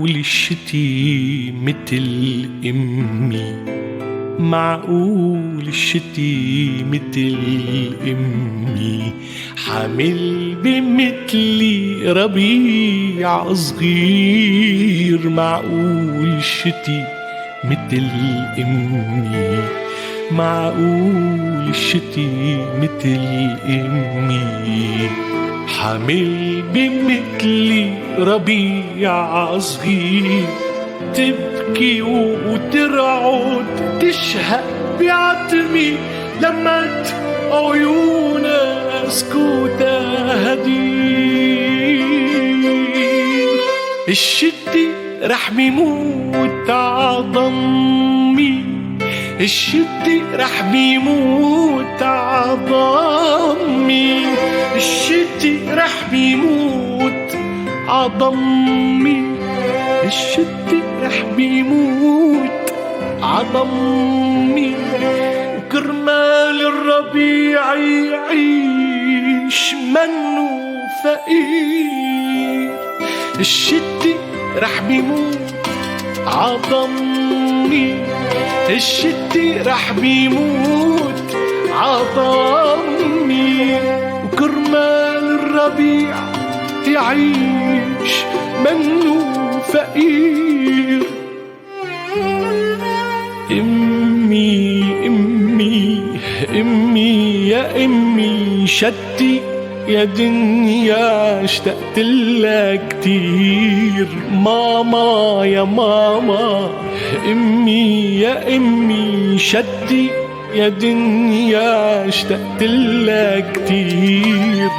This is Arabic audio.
معقول الشتي متل أمي، معقول الشتي متل أمي، حامل بمثلي ربيع صغير. معقول الشتي متل أمي، معقول الشتي متل أمي، حامل بمثلي ربيع صغير. تبكي وترعد تشهق بعتمي، لمت عيونها سكوتها هدير. الشتي رح بيموت عضمي، الشتي رح بيموت عضمي، الشتي رح بيموت عضمي، الشتي رح بيموت عضمي. وكرمال الربيع يعيش منو فقير، الشتي رح بيموت عضمي، الشتي رح بيموت عضمي. وكرمال الربيع يعيش منو فقير. أمي أمي أمي يا أمي شتي يا دنيا اشتقت لك كتير. ماما يا ماما أمي يا أمي شتي يا دنيا اشتقت لك كتير.